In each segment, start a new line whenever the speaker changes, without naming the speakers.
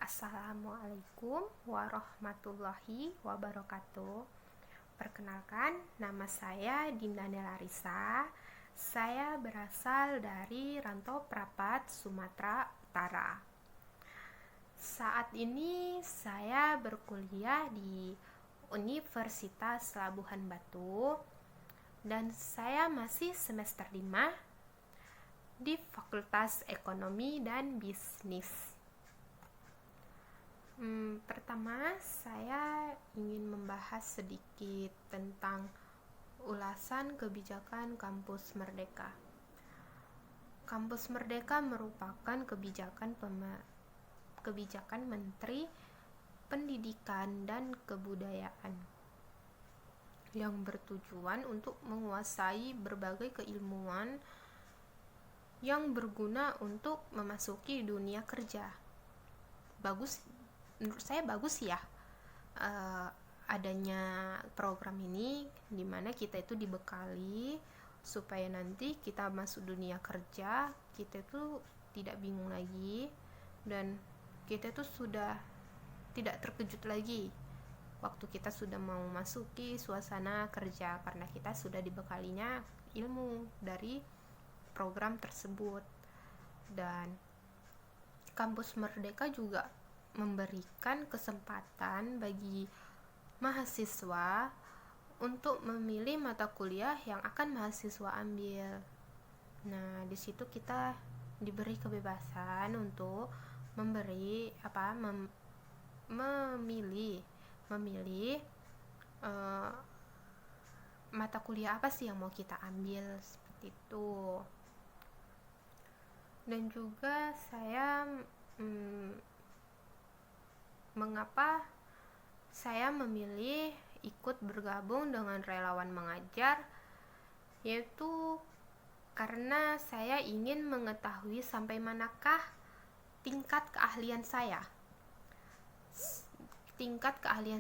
Assalamualaikum warahmatullahi wabarakatuh. Perkenalkan, nama saya Dinda Nelarisa. Saya berasal dari Rantau Prapat, Sumatera Utara. Saat ini saya berkuliah di Universitas Labuhan Batu dan saya masih semester 5 di Fakultas Ekonomi dan Bisnis. Pertama, saya ingin membahas sedikit tentang ulasan kebijakan Kampus Merdeka. Kampus Merdeka merupakan kebijakan Menteri Pendidikan dan Kebudayaan yang bertujuan untuk menguasai berbagai keilmuan yang berguna untuk memasuki dunia kerja. Menurut saya bagus ya adanya program ini, di mana kita itu dibekali supaya nanti kita masuk dunia kerja kita itu tidak bingung lagi dan kita itu sudah tidak terkejut lagi waktu kita sudah mau masuki suasana kerja, karena kita sudah dibekalinya ilmu dari program tersebut. Dan Kampus Merdeka juga memberikan kesempatan bagi mahasiswa untuk memilih mata kuliah yang akan mahasiswa ambil. Nah, di situ kita diberi kebebasan untuk memilih mata kuliah apa sih yang mau kita ambil, seperti itu. Dan juga saya mengapa saya memilih ikut bergabung dengan relawan mengajar, yaitu karena saya ingin mengetahui sampai manakah tingkat keahlian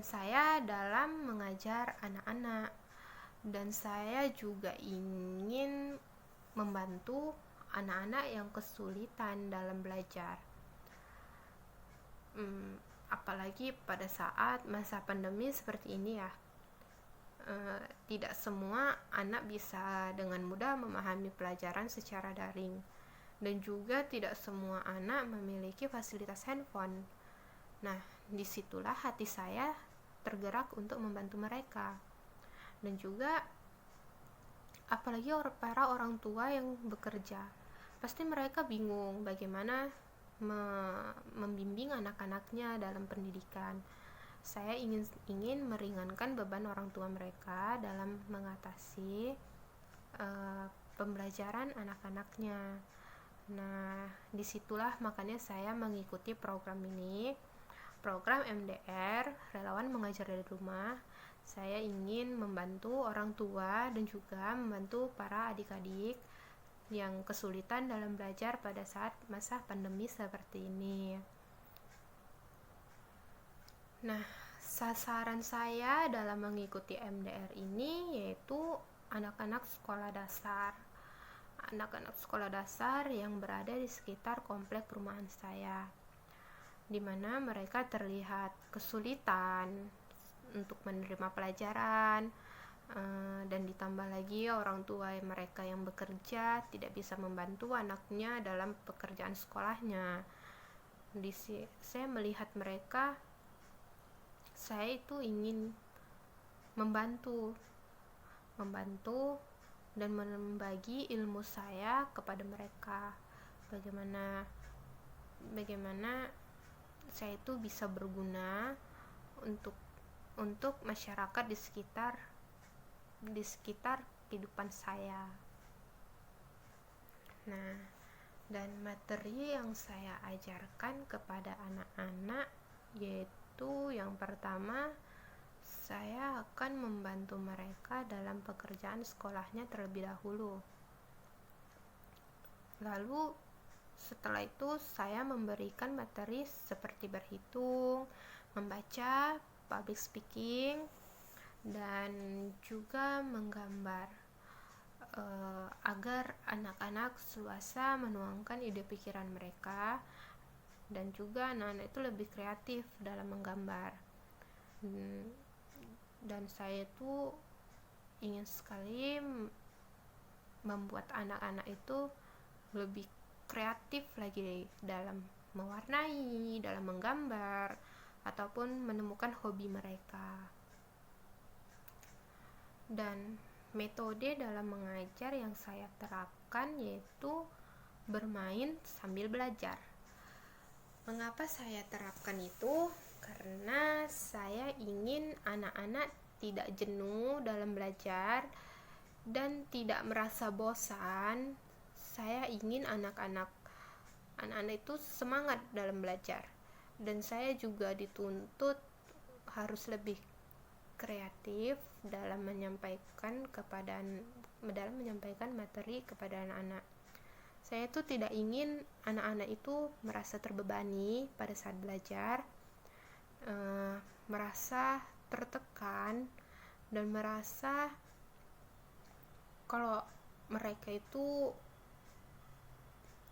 saya dalam mengajar anak-anak, dan saya juga ingin membantu anak-anak yang kesulitan dalam belajar. Apalagi pada saat masa pandemi seperti ini ya, tidak semua anak bisa dengan mudah memahami pelajaran secara daring, dan juga tidak semua anak memiliki fasilitas handphone. Nah, disitulah hati saya tergerak untuk membantu mereka. Dan juga apalagi para orang tua yang bekerja, pasti mereka bingung bagaimana membimbing anak-anaknya dalam pendidikan. Saya ingin meringankan beban orang tua mereka dalam mengatasi pembelajaran anak-anaknya. Nah, disitulah makanya saya mengikuti program ini, program MDR, Relawan Mengajar dari Rumah. Saya ingin membantu orang tua dan juga membantu para adik-adik yang kesulitan dalam belajar pada saat masa pandemi seperti ini. Nah, sasaran saya dalam mengikuti MDR ini yaitu anak-anak sekolah dasar yang berada di sekitar komplek perumahan saya, di mana mereka terlihat kesulitan untuk menerima pelajaran, dan ditambah lagi orang tua mereka yang bekerja tidak bisa membantu anaknya dalam pekerjaan sekolahnya. Saya melihat mereka, saya itu ingin membantu dan membagi ilmu saya kepada mereka, bagaimana saya itu bisa berguna untuk masyarakat di sekitar kehidupan saya. Nah, dan materi yang saya ajarkan kepada anak-anak yaitu yang pertama, saya akan membantu mereka dalam pekerjaan sekolahnya terlebih dahulu. Lalu setelah itu saya memberikan materi seperti berhitung, membaca, public speaking, dan juga menggambar, agar anak-anak luasa menuangkan ide pikiran mereka dan juga anak-anak itu lebih kreatif dalam menggambar. Dan saya tuh ingin sekali membuat anak-anak itu lebih kreatif lagi dalam mewarnai, dalam menggambar, ataupun menemukan hobi mereka. Dan metode dalam mengajar yang saya terapkan yaitu bermain sambil belajar. Mengapa saya terapkan itu? Karena saya ingin anak-anak tidak jenuh dalam belajar dan tidak merasa bosan. Saya ingin anak-anak itu semangat dalam belajar, dan saya juga dituntut harus lebih kreatif dalam menyampaikan materi kepada anak-anak. Saya itu tidak ingin anak-anak itu merasa terbebani pada saat belajar, merasa tertekan, dan merasa kalau mereka itu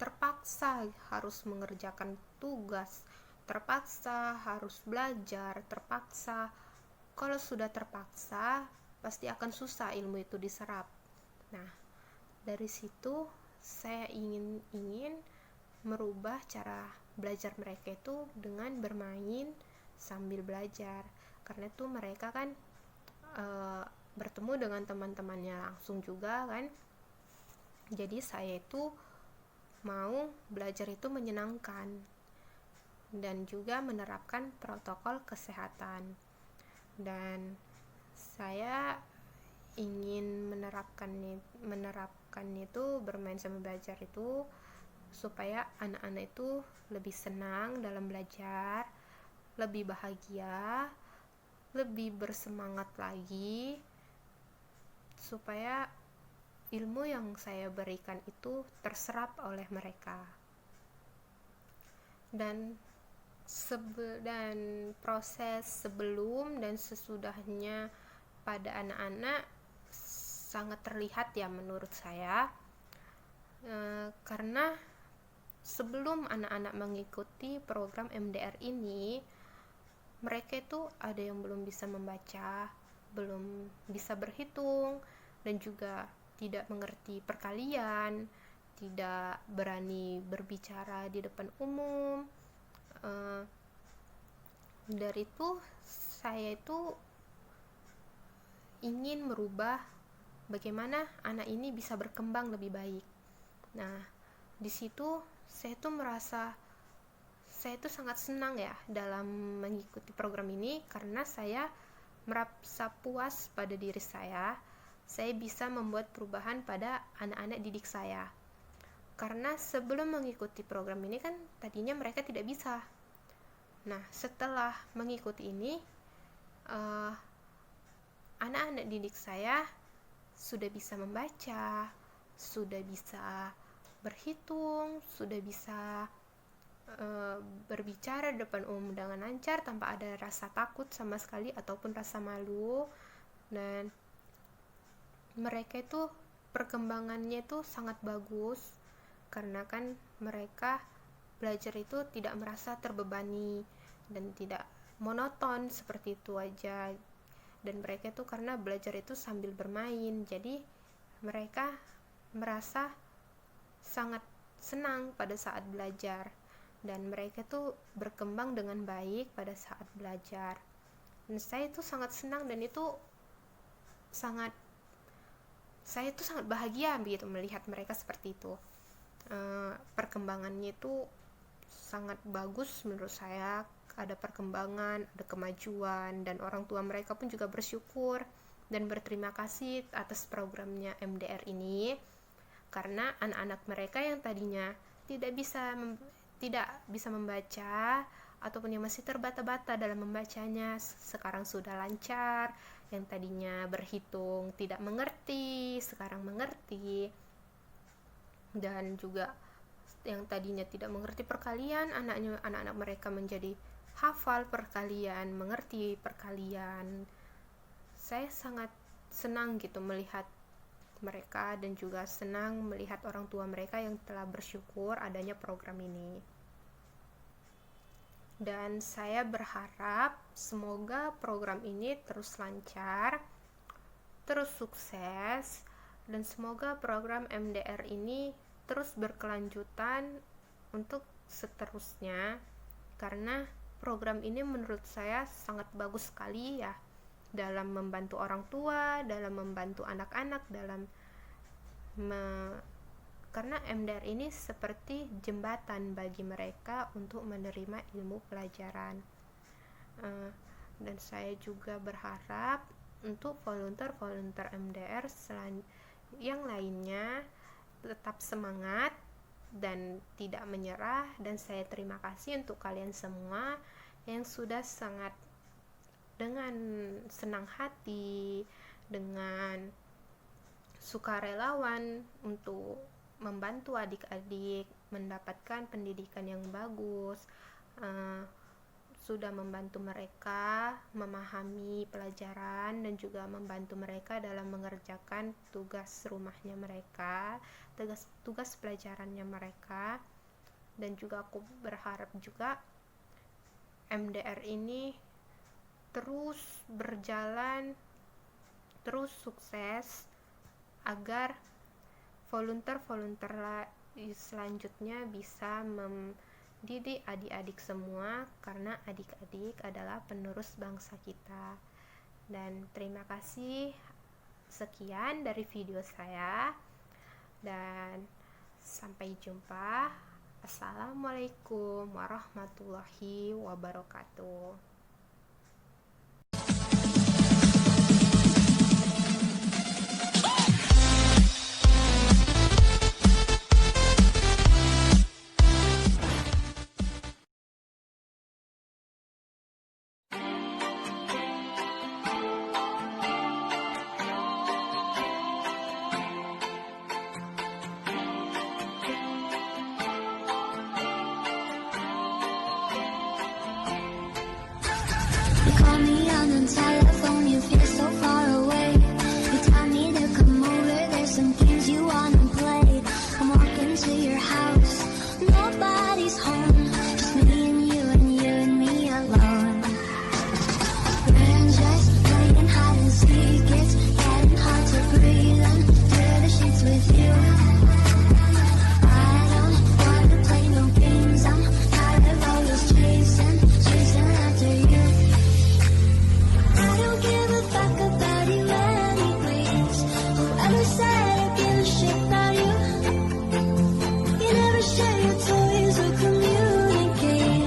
terpaksa harus mengerjakan tugas, terpaksa harus belajar, terpaksa. Kalau sudah terpaksa, pasti akan susah ilmu itu diserap. Nah, dari situ saya ingin merubah cara belajar mereka itu dengan bermain sambil belajar, karena itu mereka kan bertemu dengan teman-temannya langsung juga kan. Jadi saya itu mau belajar itu menyenangkan dan juga menerapkan protokol kesehatan. Dan saya ingin menerapkan itu bermain sambil belajar itu supaya anak-anak itu lebih senang dalam belajar, lebih bahagia, lebih bersemangat lagi, supaya ilmu yang saya berikan itu terserap oleh mereka. Dan proses sebelum dan sesudahnya pada anak-anak sangat terlihat ya menurut saya, karena sebelum anak-anak mengikuti program MDR ini, mereka itu ada yang belum bisa membaca, belum bisa berhitung, dan juga tidak mengerti perkalian, tidak berani berbicara di depan umum. Dari itu saya itu ingin merubah bagaimana anak ini bisa berkembang lebih baik. Nah, di situ saya tuh merasa saya tuh sangat senang ya dalam mengikuti program ini, karena saya merasa puas pada diri saya bisa membuat perubahan pada anak-anak didik saya. Karena sebelum mengikuti program ini kan tadinya mereka tidak bisa. Nah, setelah mengikuti ini, anak-anak didik saya sudah bisa membaca, sudah bisa berhitung, sudah bisa berbicara di depan umum dengan lancar tanpa ada rasa takut sama sekali ataupun rasa malu. Dan mereka itu perkembangannya itu sangat bagus, karena kan mereka belajar itu tidak merasa terbebani dan tidak monoton seperti itu aja. Dan mereka itu karena belajar itu sambil bermain, jadi mereka merasa sangat senang pada saat belajar, dan mereka tuh berkembang dengan baik pada saat belajar. Dan saya itu sangat senang, dan itu saya itu sangat bahagia begitu melihat mereka seperti itu. Perkembangannya itu sangat bagus menurut saya, ada perkembangan, ada kemajuan, dan orang tua mereka pun juga bersyukur dan berterima kasih atas programnya MDR ini, karena anak-anak mereka yang tadinya tidak bisa membaca ataupun yang masih terbata-bata dalam membacanya, sekarang sudah lancar. Yang tadinya berhitung tidak mengerti, sekarang mengerti. Dan juga yang tadinya tidak mengerti perkalian, anak-anak mereka menjadi hafal perkalian, mengerti perkalian. Saya sangat senang gitu melihat mereka, dan juga senang melihat orang tua mereka yang telah bersyukur adanya program ini. dan saya berharap semoga program ini terus lancar, terus sukses, dan semoga program MDR ini terus berkelanjutan untuk seterusnya, karena program ini menurut saya sangat bagus sekali ya, dalam membantu orang tua, dalam membantu anak-anak, karena MDR ini seperti jembatan bagi mereka untuk menerima ilmu pelajaran. Dan saya juga berharap untuk volunteer MDR yang lainnya tetap semangat dan tidak menyerah, dan saya terima kasih untuk kalian semua yang sudah sangat dengan senang hati, dengan sukarelawan untuk membantu adik-adik mendapatkan pendidikan yang bagus, sudah membantu mereka memahami pelajaran dan juga membantu mereka dalam mengerjakan tugas rumahnya mereka, tugas pelajarannya mereka. Dan juga aku berharap juga MDR ini terus berjalan, terus sukses, agar volunteer selanjutnya bisa mendidik adik-adik semua, karena adik-adik adalah penerus bangsa kita. Dan terima kasih, sekian dari video saya, dan sampai jumpa. Assalamualaikum warahmatullahi wabarakatuh.
You call me on the telephone, you feel so far away. You tell me to come over, there's some games you wanna play. I'm walking to your house, nobody's home, just me and you and me alone. We're just playing hide and seek, it's getting hard to breathe under the sheets with you. I don't wanna play no games, I'm tired of always chasing after you. I don't give a fuck about you anyways. Whoever said I give a shit about you? You never share your toys or communicate.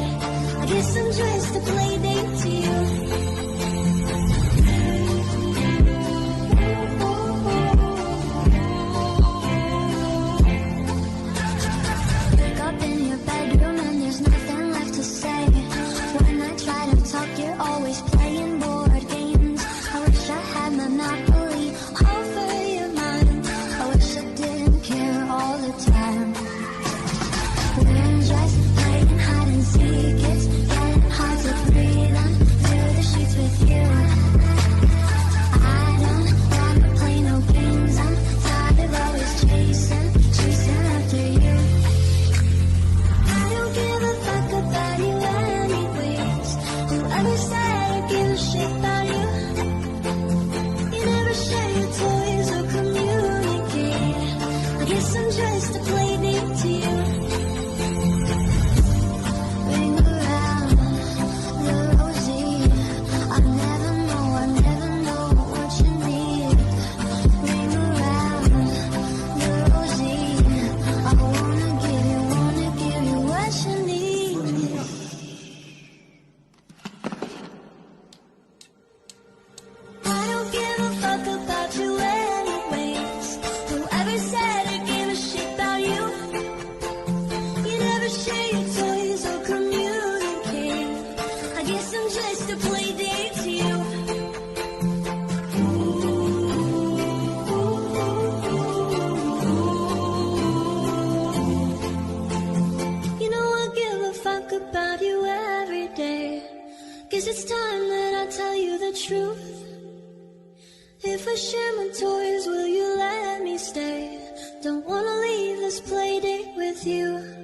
I guess I'm just a play date to you. Wake up in your bedroom and there's nothing left to say. When I try to talk, you're always playing board games. I wish I had Monopoly over your mind. I wish I didn't care all the time. We're just playing hide and seek, it's getting hard to breathe under the sheets with you. I don't wanna play no games, I'm tired of always chasing after you. I don't give a fuck about you anyways. Whoever said I give a shit about you? You never share your toys or communicate. I guess I'm just a play date to you. Ring around the rosy. I never know what you need. Ring around the rosy. I wanna give you what you need. I don't give a fuck about you anyways. Whoever said I give a shit about you? You never share your toys or communicate. I guess I'm just a play date to you. You know I give a fuck about you every day. Guess it's time that I tell you the truth. If I share my toys, will you let me stay? Don't wanna leave this play date with you.